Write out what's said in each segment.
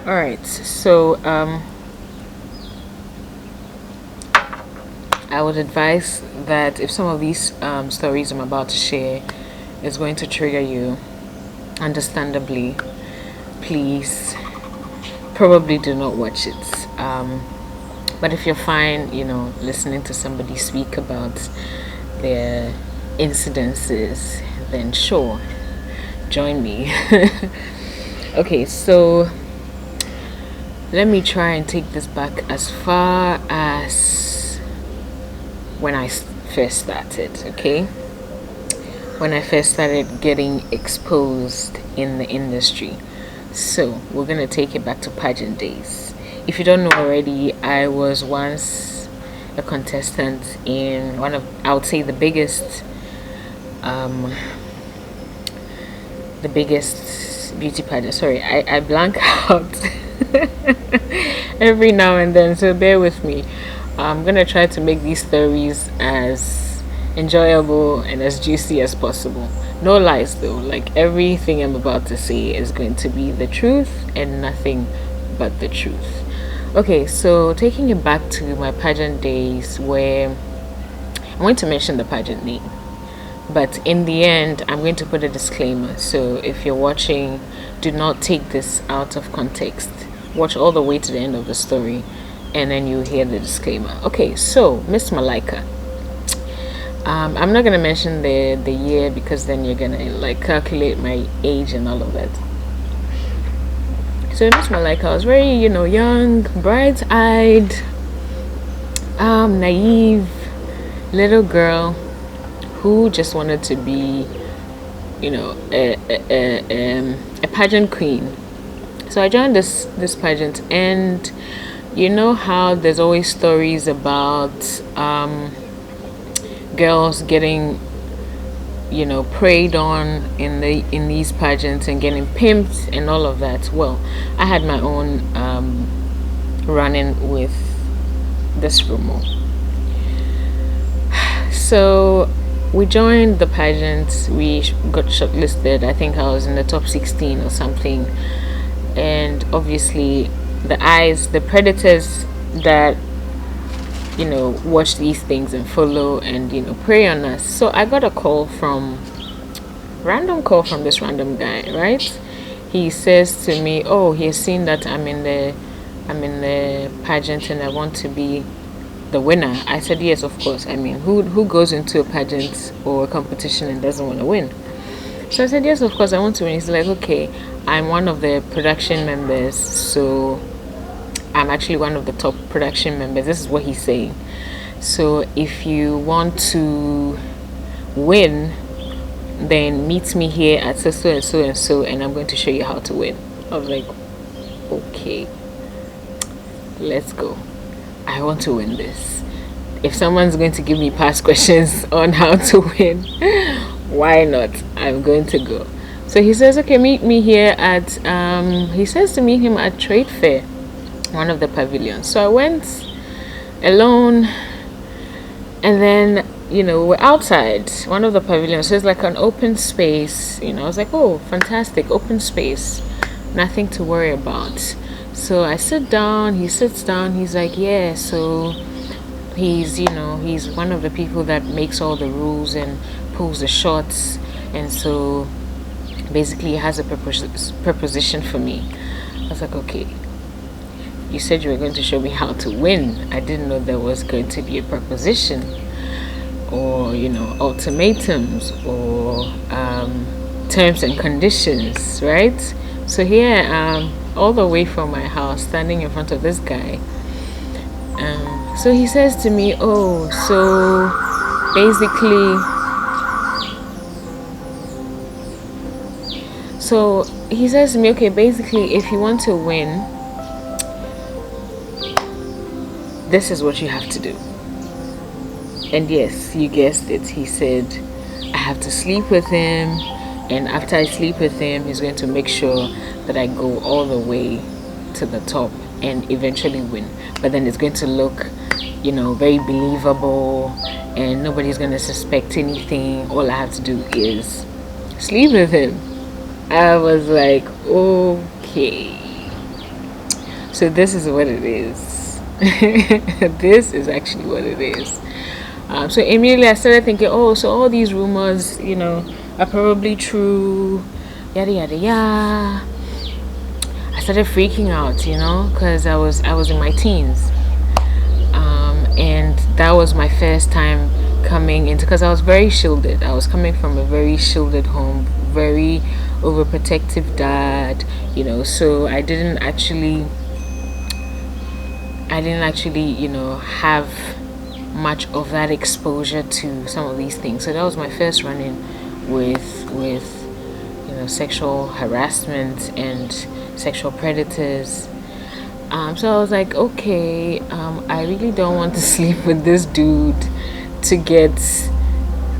All right. So I would advise that if some of these stories I'm about to share is going to trigger you, understandably, please probably do not watch it. But if you're fine, listening to somebody speak about their incidences, then sure, join me. Okay, so let me try and take this back as far as when I first started, okay? When I first started getting exposed in the industry. So, we're going to take it back to pageant days. If you don't know already, I was once a contestant in one of, I would say, the biggest beauty pageant. Sorry, I blank out every now and then, so bear with me. I'm gonna try to make these stories as enjoyable and as juicy as possible. No lies though, like everything I'm about to say is going to be the truth and nothing but the truth. Okay, so taking it back to my pageant days, where I'm going to mention the pageant name, but in the end I'm going to put a disclaimer. So if you're watching, do not take this out of context. Watch all the way to the end of the story and then you hear the disclaimer. Okay, so Miss Malaika, I'm not gonna mention the year because then you're gonna like calculate my age and all of that. So Miss Malaika, I was very, young, bright-eyed, naive little girl who just wanted to be, a pageant queen. So I joined this pageant, and you know how there's always stories about girls getting preyed on in these pageants and getting pimped and all of that. Well, I had my own run-in with this rumor. So we joined the pageant, we got shortlisted. I think I was in the top 16 or something, and obviously the predators that watch these things and follow and prey on us. So I got a random call from this random guy, right? He says to me, oh, he has seen that I'm in the pageant and I want to be the winner. I said, yes, of course. I mean, who goes into a pageant or a competition and doesn't want to win? So I said, yes, of course, I want to win. He's like, okay, I'm one of the production members, so I'm actually one of the top production members. This is what he's saying. So if you want to win, then meet me here at so and so and so, and I'm going to show you how to win. I was like, okay, let's go. I want to win this. If someone's going to give me past questions on how to win, why not? I'm going to go. So he says, okay, meet me here at he says to meet him at Trade Fair, one of the pavilions. So I went alone, and then we're outside one of the pavilions. So it's like an open space. I was like, oh, fantastic, open space, nothing to worry about. So I sit down, he sits down, he's like, yeah, so he's one of the people that makes all the rules and pulls the shots, and so basically he has a proposition for me. I was like, okay, you said you were going to show me how to win. I didn't know there was going to be a proposition or ultimatums or terms and conditions, right? So here I am, all the way from my house, standing in front of this guy. So he says to me, oh, so basically, he says to me, okay, basically, if you want to win, this is what you have to do. And yes, you guessed it, he said I have to sleep with him, and after I sleep with him, he's going to make sure that I go all the way to the top and eventually win. But then it's going to look very believable, and nobody's going to suspect anything. All I have to do is sleep with him. I was like, okay, So this is what it is. This is actually what it is. So immediately I started thinking, oh, so all these rumors, are probably true, yada yada yada. I started freaking out, because I was in my teens, and that was my first time coming into, because I was very shielded. I was coming from a very shielded home, very overprotective dad, so I didn't actually have much of that exposure to some of these things. So that was my first run-in with sexual harassment and sexual predators. So I was like, okay, I really don't want to sleep with this dude to get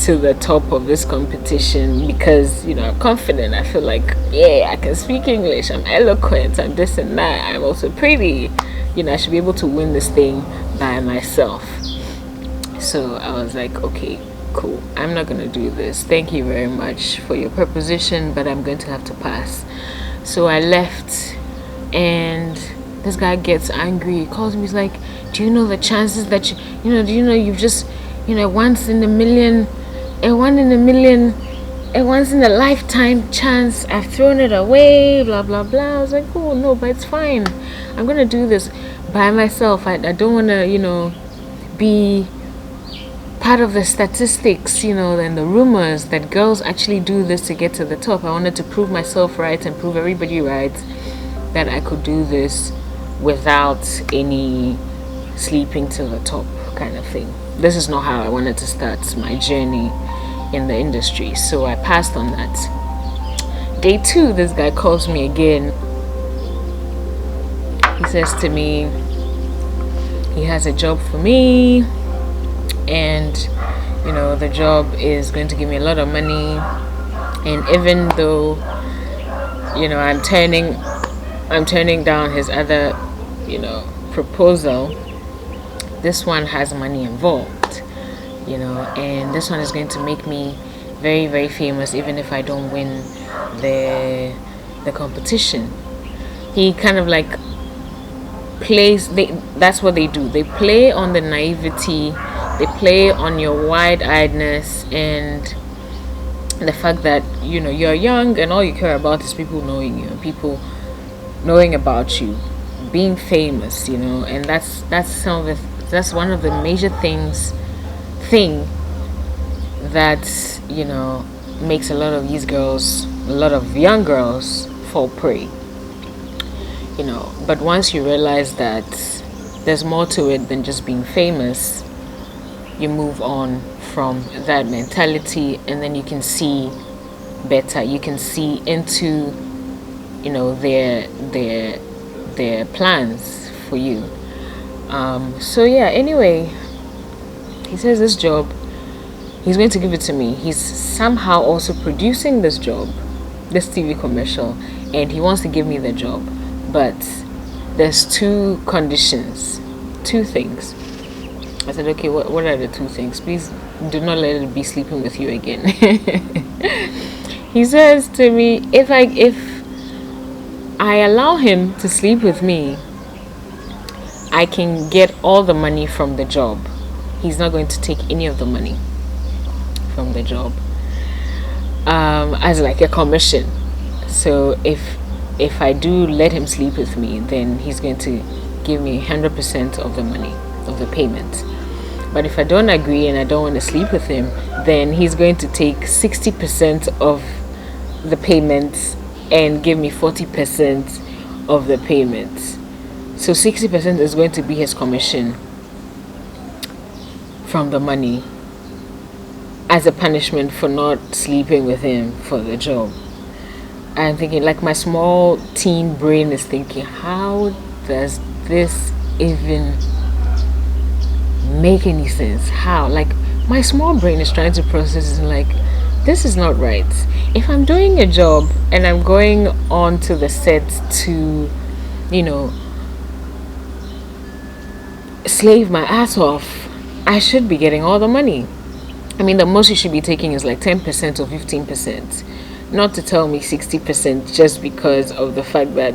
to the top of this competition, because I'm confident. I feel like, yeah, I can speak English, I'm eloquent, I'm this and that, I'm also pretty, I should be able to win this thing by myself. So I was like, okay, cool, I'm not gonna do this. Thank you very much for your proposition, but I'm going to have to pass. So I left, and this guy gets angry. He calls me, he's like, do you know the chances that you've just, once in a million, a once in a lifetime chance, I've thrown it away, blah blah blah. I was like, oh no, but it's fine, I'm gonna do this by myself. I don't want to be part of the statistics, and the rumors that girls actually do this to get to the top. I wanted to prove myself right and prove everybody right that I could do this without any sleeping to the top kind of thing. This is not how I wanted to start my journey in the industry, so I passed on that. Day 2, this guy calls me again. He says to me he has a job for me, and the job is going to give me a lot of money, and even though I'm turning down his other proposal, this one has money involved, and this one is going to make me very, very famous even if I don't win the competition. He kind of like plays, that's what they do. They play on the naivety, they play on your wide-eyedness and the fact that you're young and all you care about is people knowing you, people knowing about you, being famous, and that's one of the major thing that makes a lot of these girls, a lot of young girls, fall prey. But once you realize that there's more to it than just being famous, you move on from that mentality, and then you can see better. You can see into their plans for you. So yeah, anyway, he says this job, he's going to give it to me. He's somehow also producing this job, this TV commercial, and he wants to give me the job. But there's 2 conditions, 2 things. I said, okay, what are the 2 things? Please do not let it be sleeping with you again. He says to me, if I allow him to sleep with me, I can get all the money from the job. He's not going to take any of the money from the job as like a commission. So if I do let him sleep with me, then he's going to give me 100% of the money, of the payment. But if I don't agree and I don't want to sleep with him, then he's going to take 60% of the payment and give me 40% of the payment. So 60% is going to be his commission from the money as a punishment for not sleeping with him for the job. I'm thinking, like, my small teen brain is thinking, how does this even make any sense? How? Like, my small brain is trying to process it, like, this is not right. If I'm doing a job and I'm going on to the set to, slave my ass off, I should be getting all the money. I mean, the most you should be taking is like 10% or 15%. Not to tell me 60% just because of the fact that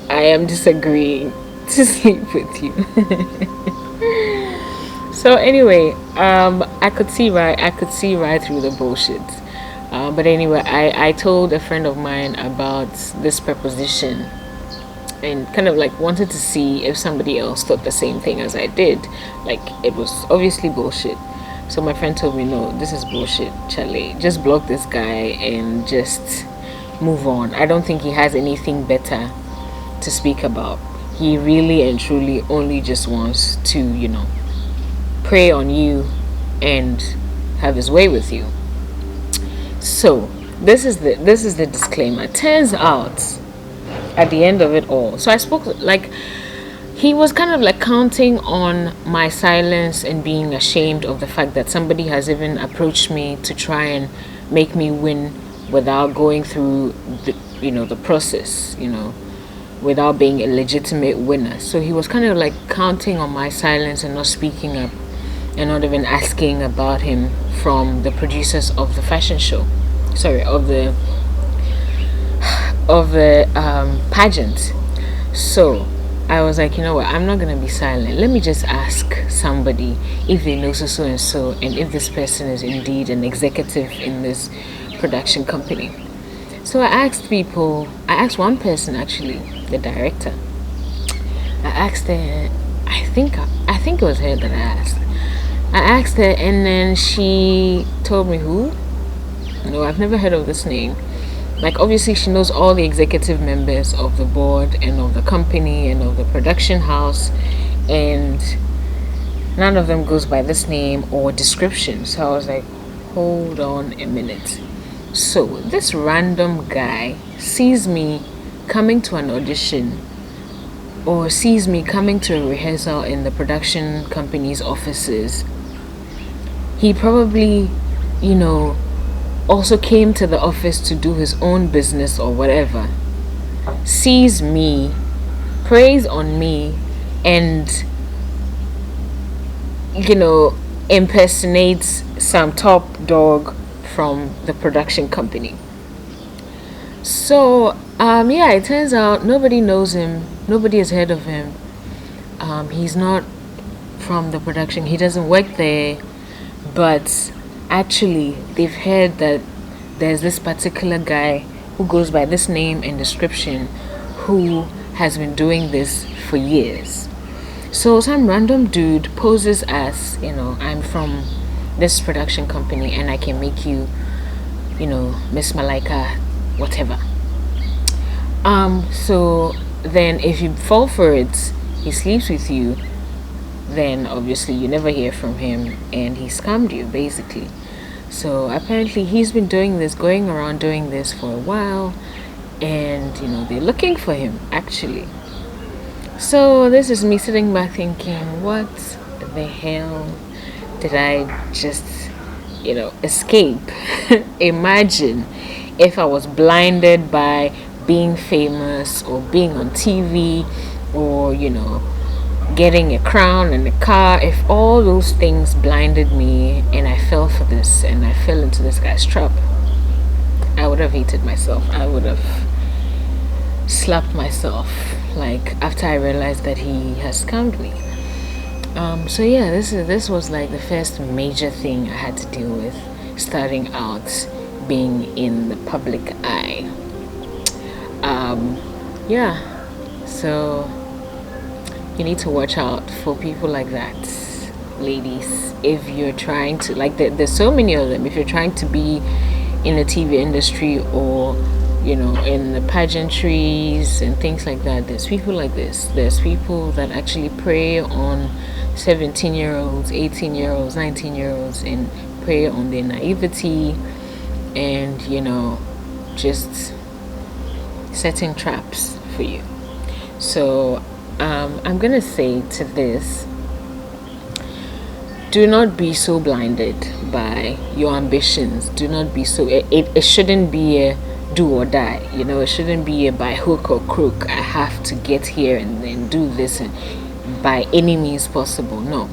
I am disagreeing to sleep with you. So anyway, I could see right through the bullshit. But anyway, I told a friend of mine about this proposition and kind of like wanted to see if somebody else thought the same thing as I did. Like it was obviously bullshit. So my friend told me, no, this is bullshit, Charlie. Just block this guy and just move on. I don't think he has anything better to speak about. He really and truly only just wants to, prey on you and have his way with you. So this is the disclaimer. Turns out at the end of it all, so I spoke like he was kind of like counting on my silence and being ashamed of the fact that somebody has even approached me to try and make me win without going through the process, without being a legitimate winner. So he was kind of like counting on my silence and not speaking up and not even asking about him from the producers of the fashion show. Sorry, of the pageant. So I was like, you know what, I'm not gonna be silent. Let me just ask somebody if they know so and so, and if this person is indeed an executive in this production company. So I asked one person actually, the director. I asked her, I think it was her that I asked. I asked her, and then she told me who? No, I've never heard of this name. Like obviously she knows all the executive members of the board and of the company and of the production house, and none of them goes by this name or description. So I was like, hold on a minute. So this random guy sees me coming to an audition or sees me coming to a rehearsal in the production company's offices. He probably, also came to the office to do his own business or whatever, sees me, preys on me, and impersonates some top dog from the production company. So it turns out nobody knows him, nobody has heard of him. He's not from the production, he doesn't work there, but actually they've heard that there's this particular guy who goes by this name and description who has been doing this for years. So some random dude poses as, I'm from this production company and I can make you, Miss Malaika, whatever. So then if you fall for it, he sleeps with you, then obviously you never hear from him and he scammed you basically. So apparently he's been going around doing this for a while, and they're looking for him actually. So this is me sitting back thinking, what the hell did I just escape? Imagine if I was blinded by being famous or being on TV or getting a crown and a car. If all those things blinded me and I fell for this and I fell into this guy's trap, I would have hated myself. I would have slapped myself, like after I realized that he has scammed me. This was like the first major thing I had to deal with starting out being in the public eye. So you need to watch out for people like that, ladies. If you're trying to, there's so many of them. If you're trying to be in the TV industry or in the pageantries and things like that, there's people like this. There's people that actually prey on 17-year-olds, 18-year-olds, 19-year-olds, and prey on their naivety and just setting traps for you. So I'm gonna say to this, do not be so blinded by your ambitions. Do not be so it shouldn't be a do or die. It shouldn't be a by hook or crook, I have to get here and then do this and by any means possible. No,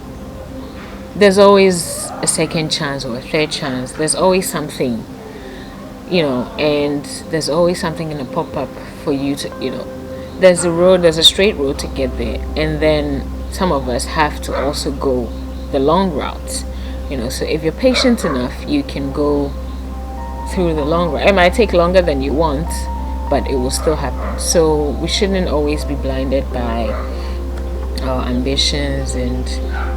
there's always a second chance or a third chance. There's always something, and there's always something in a pop-up for you to there's a straight road to get there, and then some of us have to also go the long route. So if you're patient enough, you can go through the long route. It might take longer than you want, but it will still happen. So we shouldn't always be blinded by our ambitions, and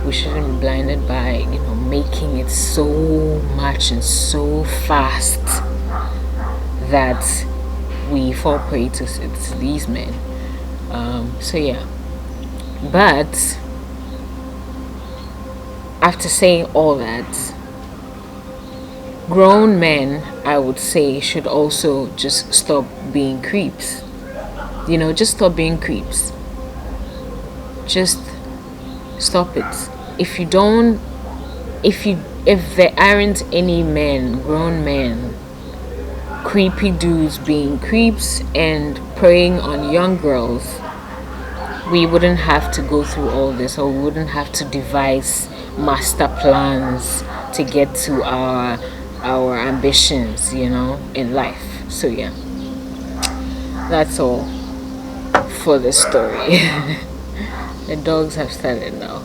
we shouldn't be blinded by making it so much and so fast that we fall prey to these men. So yeah, but after saying all that, grown men, I would say, should also just stop being creeps. Just stop being creeps. Just stop it. If there aren't any men, grown men, creepy dudes being creeps and preying on young girls, we wouldn't have to go through all this, or we wouldn't have to devise master plans to get to our ambitions, in life. So yeah, that's all for the story. The dogs have started now.